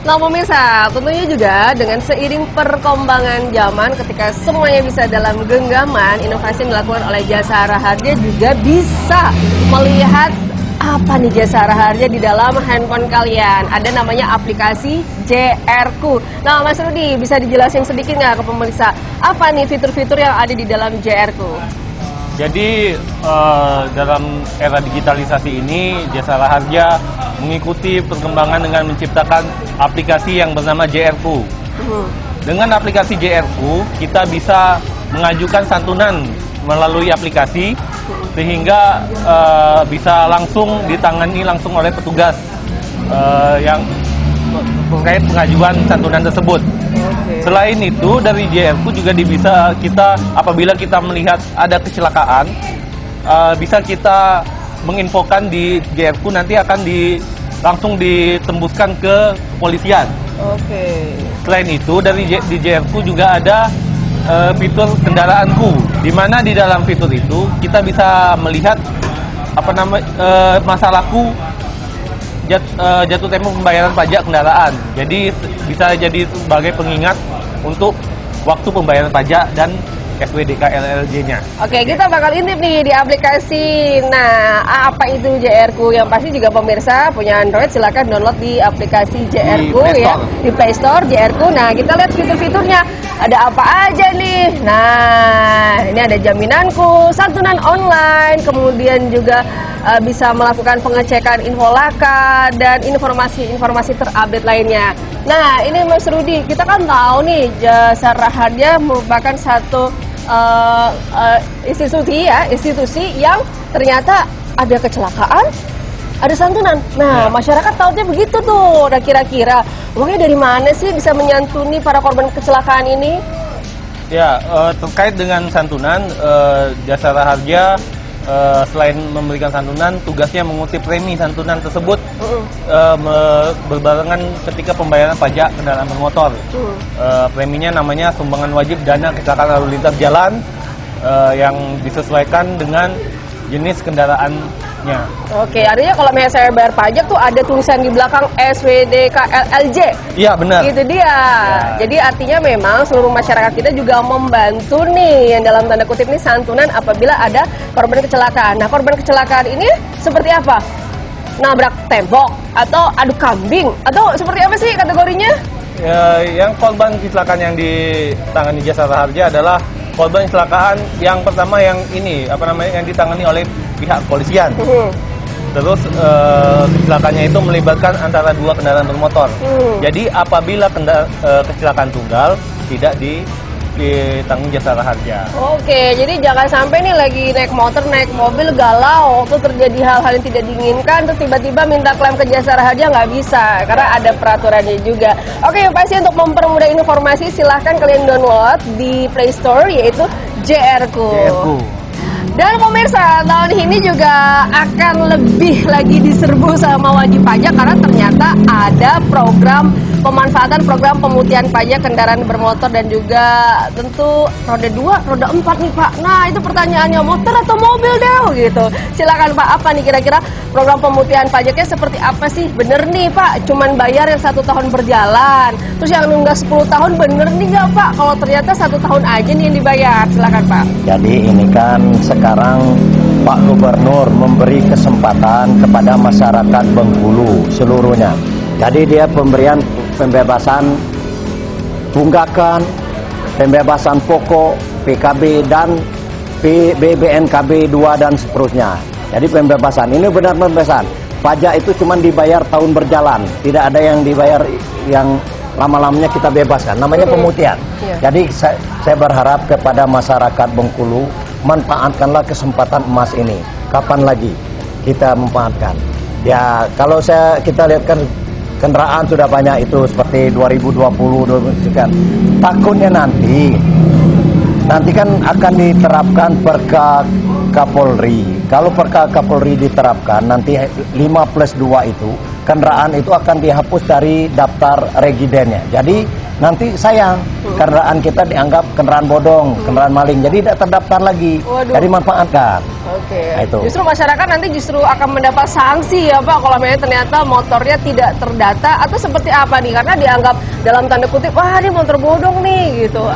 Nah pemirsa, tentunya juga dengan seiring perkembangan zaman ketika semuanya bisa dalam genggaman, inovasi yang dilakukan oleh Jasara Harja juga bisa melihat apa nih Jasara Harja di dalam handphone kalian. Ada namanya aplikasi JR-Ku. Nah Mas Rudi, bisa dijelasin sedikit nggak ke pemirsa, apa nih fitur-fitur yang ada di dalam JR-Ku? Jadi dalam era digitalisasi ini Jasara Harja mengikuti perkembangan dengan menciptakan aplikasi yang bernama JR-Ku. Dengan aplikasi JR-Ku kita bisa mengajukan santunan melalui aplikasi sehingga bisa langsung ditangani langsung oleh petugas yang terkait pengajuan santunan tersebut. Selain itu dari JR-Ku juga bisa kita apabila kita melihat ada kecelakaan bisa kita menginfokan di JR-Ku, nanti akan langsung ditembuskan ke kepolisian. Selain itu di JR-Ku juga ada fitur kendaraanku, di mana di dalam fitur itu kita bisa melihat masalahku jatuh tempo pembayaran pajak kendaraan. Jadi bisa jadi sebagai pengingat untuk waktu pembayaran pajak dan SWDK LLJ-nya. Oke, kita bakal intip nih di aplikasi. Nah, apa itu JR-Ku? Yang pasti juga pemirsa punya Android, silakan download di aplikasi JR-Ku ya, di Play Store JR-Ku. Nah, kita lihat fitur-fiturnya. Ada apa aja nih? Nah, ini ada jaminanku, santunan online, kemudian juga bisa melakukan pengecekan info laka dan informasi-informasi terupdate lainnya. Nah, ini Mas Rudi, kita kan tahu nih Jasara Harja merupakan satu institusi yang ternyata ada kecelakaan, ada santunan. Nah, masyarakat tahunya begitu tuh. Nah, kira-kira uangnya dari mana sih bisa menyantuni para korban kecelakaan ini? Ya, terkait dengan santunan, Jasara Harja selain memberikan santunan, tugasnya mengutip premi santunan tersebut berbarengan ketika pembayaran pajak kendaraan bermotor. Preminya namanya sumbangan wajib dana kecelakaan lalu lintas jalan yang disesuaikan dengan jenis kendaraannya. Oke, artinya kalau misalnya saya bayar pajak tuh ada tulisan di belakang SWDK LLJ. Iya, benar. Gitu dia. Ya. Jadi artinya memang seluruh masyarakat kita juga membantu nih yang dalam tanda kutip ini santunan apabila ada korban kecelakaan. Nah, korban kecelakaan ini seperti apa? Nabrak tembok atau adu kambing atau seperti apa sih kategorinya? Ya, yang korban kecelakaan yang ditangani Jasara Harja adalah korban kecelakaan yang pertama yang ditangani oleh pihak kepolisian. Terus kecelakaannya itu melibatkan antara dua kendaraan bermotor. Jadi apabila kecelakaan tunggal tidak ditanggung Jasara Harja. Oke, jadi jangan sampai nih lagi naik motor, naik mobil galau, tuh terjadi hal-hal yang tidak diinginkan, terus tiba-tiba minta klaim ke Jasara Harja nggak bisa, karena ada peraturannya juga. Oke, pasti untuk mempermudah informasi silahkan kalian download di Play Store yaitu JR-Ku. Dan pemirsa, tahun ini juga akan lebih lagi diserbu sama wajib pajak karena ternyata ada program pemanfaatan program pemutihan pajak kendaraan bermotor dan juga tentu roda 2, roda 4 nih Pak. Nah, itu pertanyaannya, motor atau mobil deh gitu. Silakan Pak, apa nih kira-kira program pemutihan pajaknya seperti apa sih? Bener nih Pak, cuman bayar yang 1 tahun berjalan. Terus yang nunggak 10 tahun bener nih nggak Pak? Kalau ternyata 1 tahun aja nih yang dibayar. Silakan Pak. Jadi ini kan sekarang Pak Gubernur memberi kesempatan kepada masyarakat Bengkulu seluruhnya. Jadi dia pemberian pembebasan tunggakan, pembebasan pokok, PKB dan BBNKB 2 dan seterusnya. Jadi pembebasan ini benar pembebasan. Pajak itu cuma dibayar tahun berjalan, tidak ada yang dibayar yang lama-lamanya kita bebaskan. Namanya pemutihan. Jadi saya berharap kepada masyarakat Bengkulu, manfaatkanlah kesempatan emas ini. Kapan lagi kita memanfaatkan? Ya, kalau kita lihat kan kendaraan sudah banyak itu seperti 2020 kan. Takutnya nanti kan akan diterapkan Perka Kapolri. Kalau Perka Kapolri diterapkan nanti 5+2 itu kendaraan itu akan dihapus dari daftar regidennya. Jadi nanti sayang kendaraan kita dianggap kendaraan bodong, kendaraan maling, jadi tidak terdaftar lagi. Waduh. Jadi manfaatkan. Oke. Nah, itu. Justru masyarakat nanti justru akan mendapat sanksi ya Pak kalau memang ternyata motornya tidak terdata atau seperti apa nih? Karena dianggap dalam tanda kutip, wah ini motor bodong nih gitu.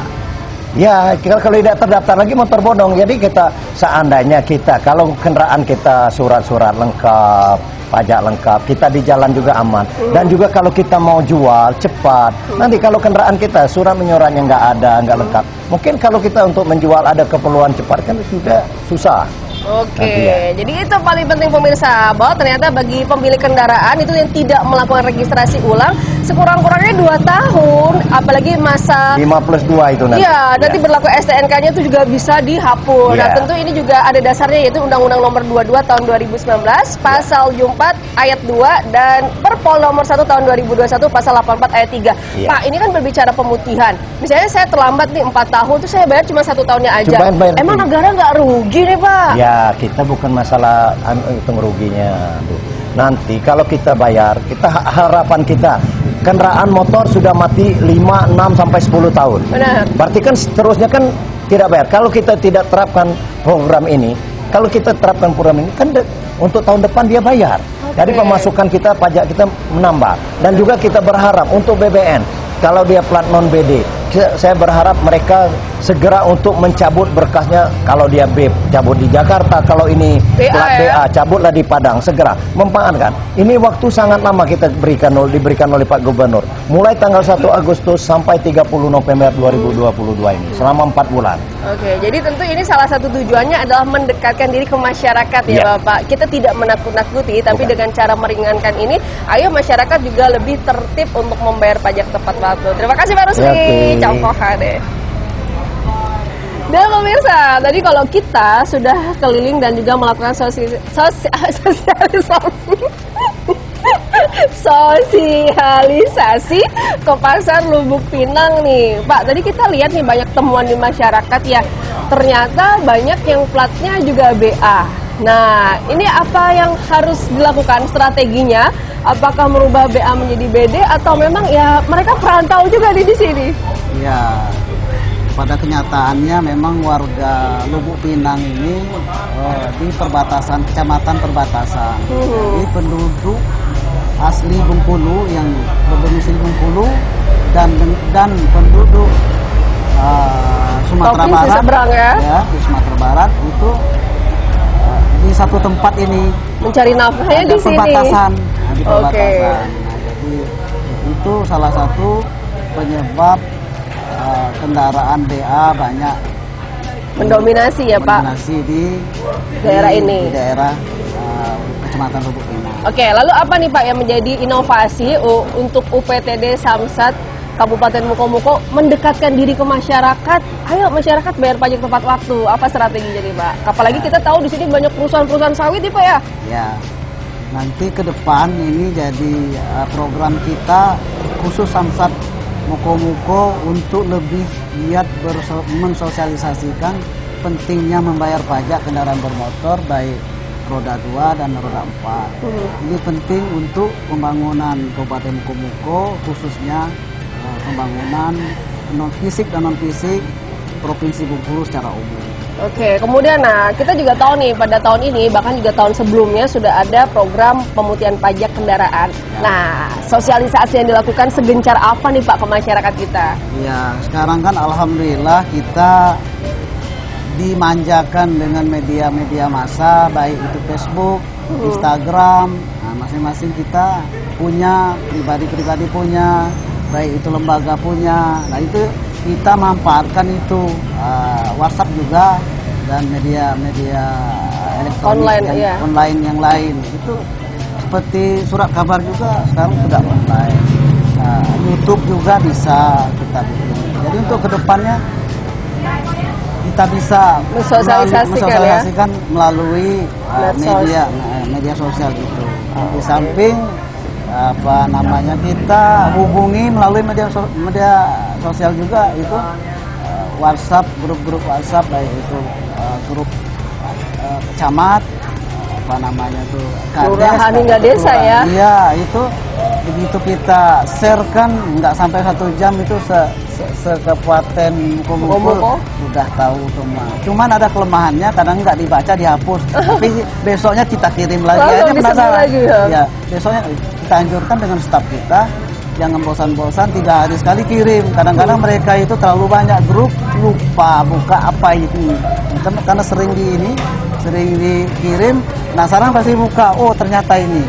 Ya, kalau tidak terdaftar lagi motor bodong. Jadi kita seandainya kita kalau kendaraan kita surat-surat lengkap, pajak lengkap, kita di jalan juga aman. Dan juga kalau kita mau jual cepat, nanti kalau kendaraan kita surat menyuratnya nggak ada, nggak lengkap, mungkin kalau kita untuk menjual ada keperluan cepat kan juga susah. Oke, jadi itu paling penting pemirsa, bahwa ternyata bagi pemilik kendaraan itu yang tidak melakukan registrasi ulang sekurang-kurangnya 2 tahun, apalagi masa 5+2 itu nanti. Iya, nanti berlaku STNK-nya itu juga bisa dihapus. Nah, tentu ini juga ada dasarnya yaitu Undang-Undang Nomor 22 Tahun 2019 Pasal 4 Ayat 2 dan Perpol Nomor 1 Tahun 2021 Pasal 84 Ayat 3. Pak, ini kan berbicara pemutihan. Misalnya saya terlambat nih 4 tahun, tuh saya bayar cuma 1 tahunnya aja. Emang negara nggak rugi nih Pak? Ya, kita bukan masalah hitung ruginya. Nanti kalau kita bayar, kita harapan kita kendaraan motor sudah mati 5, 6 sampai 10 tahun. Benar. Berarti kan seterusnya kan tidak bayar. Kalau kita tidak terapkan program ini, kalau kita terapkan program ini kan untuk tahun depan dia bayar. Jadi pemasukan kita, pajak kita menambah. Dan juga kita berharap untuk BBN, kalau dia plat non BD, saya berharap mereka segera untuk mencabut berkasnya. Kalau dia B, cabut di Jakarta. Kalau ini plat BA, cabutlah di Padang. Segera memanfaatkan. Ini waktu sangat lama kita diberikan oleh Pak Gubernur. Mulai tanggal 1 Agustus sampai 30 November 2022 ini. Selama 4 bulan. Oke, jadi tentu ini salah satu tujuannya adalah mendekatkan diri ke masyarakat ya Bapak. Kita tidak menakut-nakuti, tapi dengan cara meringankan ini, ayo masyarakat juga lebih tertib untuk membayar pajak tepat waktu. Terima kasih Pak Rusli. Congkohan deh. Dan pemirsa, tadi kalau kita sudah keliling dan juga melakukan sosialisasi ke pasar Lubuk Pinang nih Pak, tadi kita lihat nih banyak temuan di masyarakat ya, ternyata banyak yang platnya juga BA. Nah, ini apa yang harus dilakukan strateginya? Apakah merubah BA menjadi BD atau memang ya mereka perantau juga di sini? Ya, pada kenyataannya memang warga Lubuk Pinang ini di perbatasan, kecamatan perbatasan. Jadi penduduk asli Bengkulu yang berdomisili Bengkulu dan penduduk Sumatera Barat, di Sumatera Barat itu di satu tempat ini mencari nafkahnya di sini. Perbatasan. Di perbatasan. Nah, jadi itu salah satu penyebab kendaraan BA banyak mendominasi ya Pak. Mendominasi di daerah ini. Di daerah Kecamatan Lubuk Pinang. Oke, lalu apa nih Pak yang menjadi inovasi untuk UPTD Samsat Kabupaten Mukomuko mendekatkan diri ke masyarakat? Ayo masyarakat bayar pajak tepat waktu. Apa strateginya nih Pak? Apalagi kita tahu di sini banyak perusahaan-perusahaan sawit nih Pak ya. Ya. Nanti ke depan ini jadi program kita khusus Samsat Mukomuko untuk lebih giat mensosialisasikan pentingnya membayar pajak kendaraan bermotor baik roda 2 dan roda 4. Ini penting untuk pembangunan Kabupaten Mukomuko, khususnya pembangunan non fisik dan non fisik Provinsi Bengkulu secara umum. Oke, kemudian kita juga tahu nih pada tahun ini bahkan juga tahun sebelumnya sudah ada program pemutihan pajak kendaraan. Nah, sosialisasi yang dilakukan segencar apa nih Pak ke masyarakat kita? Ya, sekarang kan alhamdulillah kita dimanjakan dengan media-media massa, baik itu Facebook, Instagram. Nah, masing-masing kita punya, pribadi-pribadi punya, baik itu lembaga punya. Nah, itu kita manfaatkan itu, WhatsApp juga dan media-media elektronik online yang lain. Itu seperti surat kabar juga sekarang sudah online. Nah, YouTube juga bisa kita bikin. Jadi untuk kedepannya kita bisa mensosialisasikan melalui media sosial itu. Di samping kita hubungi melalui media sosial juga itu WhatsApp, grup-grup WhatsApp, baik itu grup camat, apa namanya tuh kelurahan hingga desa ya. Iya, itu begitu kita share kan nggak sampai 1 jam itu sekabupaten Muko-Muko sudah tahu semua. Cuman ada kelemahannya, kadang nggak dibaca, dihapus. Tapi besoknya kita kirim lagi. Aja penasaran. Lagi, ya, besoknya kita anjurkan dengan staf kita jangan bosan-bosan 3 hari sekali kirim. Kadang-kadang mereka itu terlalu banyak grup, lupa buka apa ini. Karena sering dikirim, penasaran pasti buka. Oh ternyata ini.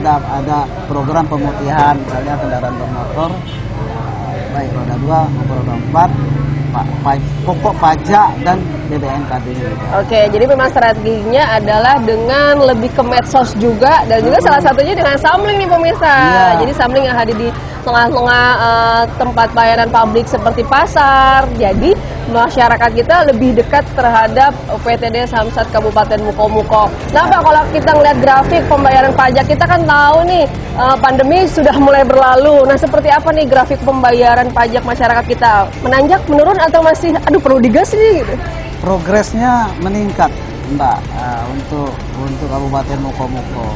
Nah, ada program pemutihan misalnya kendaraan bermotor baik roda 2 maupun roda 4, pokok pajak dan BPNKB. Oke, jadi memang strateginya adalah dengan lebih ke medsos juga dan juga salah satunya dengan Samling nih pemirsa. Jadi Samling yang hadir di tengah-tengah tempat pelayanan publik seperti pasar. Jadi masyarakat kita lebih dekat terhadap UPTD Samsat Kabupaten Muko-Muko. Nah Pak, kalau kita ngeliat grafik pembayaran pajak, kita kan tahu nih pandemi sudah mulai berlalu. Nah seperti apa nih grafik pembayaran pajak masyarakat kita? Menanjak, menurun atau masih perlu digas nih gitu? Progresnya meningkat Mbak, untuk Kabupaten Muko-Muko.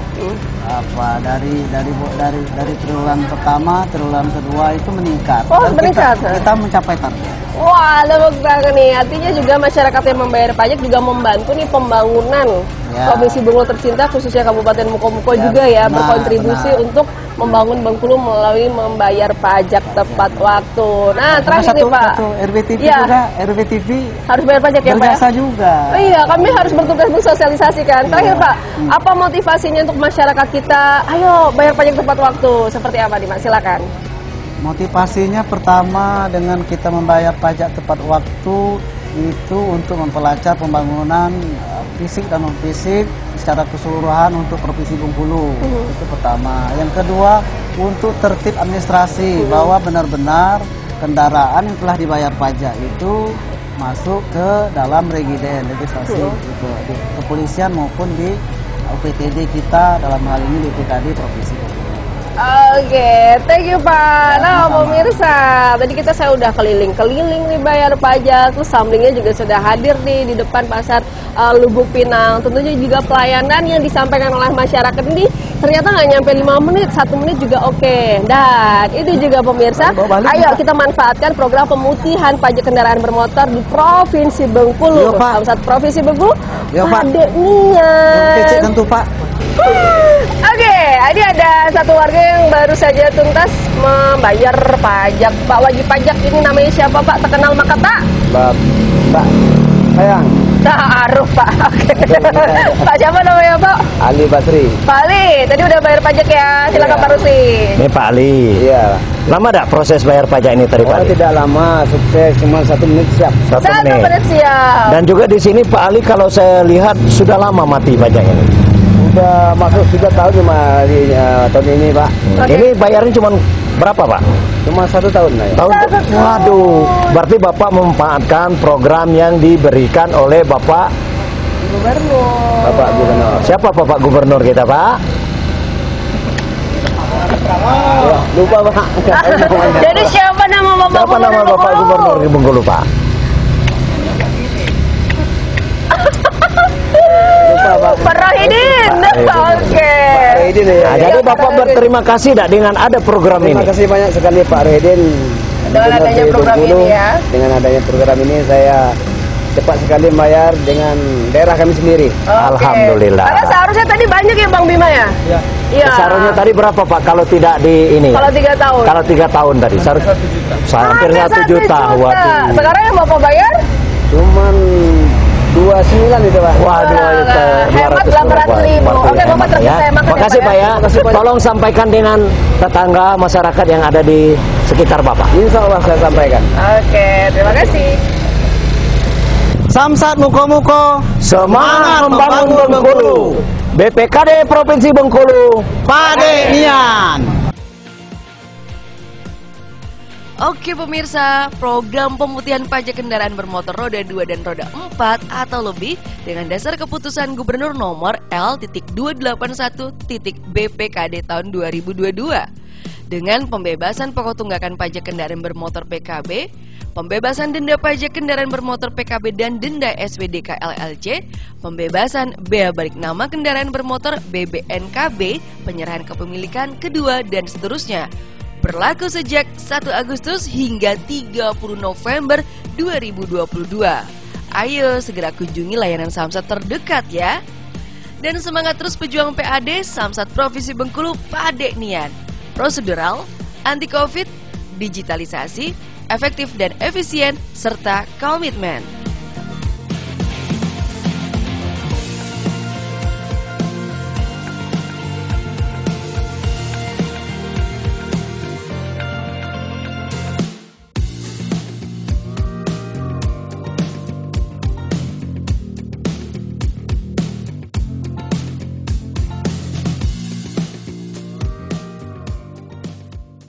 Dari triwulan pertama, triwulan kedua itu meningkat. Oh, meningkat. Kita mencapai target. Wah, tepuk tangan nih. Artinya juga masyarakat yang membayar pajak juga membantu nih pembangunan Provinsi Bengkulu tercinta, khususnya Kabupaten Muko-Muko juga ya, berkontribusi untuk membangun Bengkulu melalui membayar pajak tepat waktu. Nah, terakhir nih Pak. RBTV juga, RBTV harus bayar pajak ya Pak? Berjasa juga. Oh, iya, kami harus bertugas mensosialisasikan. Terakhir Pak, apa motivasinya untuk masyarakat kita? Ayo bayar pajak tepat waktu. Seperti apa nih Pak? Silakan. Motivasinya pertama dengan kita membayar pajak tepat waktu itu untuk memperlancar pembangunan fisik dan non fisik secara keseluruhan untuk Provinsi Bengkulu. Itu pertama. Yang kedua, untuk tertib administrasi bahwa benar-benar kendaraan yang telah dibayar pajak itu masuk ke dalam regiden legislasi itu di kepolisian maupun di UPTD kita, dalam hal ini di PKD Provinsi Bengkulu. Oke, thank you Pak. Nah pemirsa, tadi saya udah keliling-keliling nih bayar pajak, terus Samlingnya juga sudah hadir nih di depan pasar Lubuk Pinang. Tentunya juga pelayanan yang disampaikan oleh masyarakat ini ternyata nggak nyampe 5 menit, 1 menit juga oke. Dan itu juga pemirsa, ayo kita manfaatkan program pemutihan pajak kendaraan bermotor di Provinsi Bengkulu. Salah satu Provinsi Bengkulu, Pade Nian. Tentu Pak. Oke, ini ada satu warga yang baru saja tuntas membayar pajak. Pak wajib pajak ini namanya siapa Pak? Terkenal maka tak? Pak Sayang. Taruh Pak. Oke. Pak siapa namanya Pak? Ali Basri. Pak Ali, tadi udah bayar pajak ya. Silakan Pak Rusli. Ini Pak Ali. Iya. Lama dak proses bayar pajak ini tadi Pak Ali? Tidak lama, sukses, cuma 1 menit siap. 1 menit siap. Dan juga di sini Pak Ali kalau saya lihat sudah lama mati pajak ini. Sudah masuk 3 tahun cuma tahun ini Pak. Ini bayarnya cuma berapa Pak? Cuma 1 tahun lah ya. Waduh, berarti Bapak memanfaatkan program yang diberikan oleh Bapak Gubernur. Bapak Gubernur. Siapa Bapak Gubernur kita Pak? Lupa Pak. Jadi siapa nama Bapak Gubernur? Siapa nama Bapak Gubernur di Bengkulu Pak? Pak Rohidin. Oke. Nah, jadi Bapak berterima kasih dengan ada program ini. Terima kasih banyak sekali Pak Rohidin. Dengan adanya program ini ya. Dengan adanya program ini saya cepat sekali bayar dengan daerah kami sendiri. Alhamdulillah. Karena seharusnya tadi banyak ya Bang Bima ya? Iya. Seharusnya tadi berapa Pak kalau tidak di ini? Kalau 3 tahun. Kalau 3 tahun tadi. Hampir 1 juta. Waduh. Sekarang yang Bapak bayar? Cuman 29 itu Pak. Waduh, hemat 800.000. Oke Bapak saya makan. Makasih Pak ya. Tolong sampaikan dengan tetangga masyarakat yang ada di sekitar Bapak. Insya Allah saya sampaikan. Oke, terima kasih. Samsat Muko-Muko, semangat membangun Bengkulu. BPKD Provinsi Bengkulu, Pade Nian. Oke pemirsa, program pemutihan pajak kendaraan bermotor roda 2 dan roda 4 atau lebih dengan dasar keputusan Gubernur nomor L.281.BPKD tahun 2022. dengan pembebasan pokok tunggakan pajak kendaraan bermotor PKB, pembebasan denda pajak kendaraan bermotor PKB dan denda SPDK LLC, pembebasan bea balik nama kendaraan bermotor BBNKB, penyerahan kepemilikan kedua, dan seterusnya. Berlaku sejak 1 Agustus hingga 30 November 2022. Ayo segera kunjungi layanan Samsat terdekat ya. Dan semangat terus pejuang PAD Samsat Provinsi Bengkulu Pade Nian. Prosedural, anti-Covid, digitalisasi, efektif dan efisien, serta komitmen.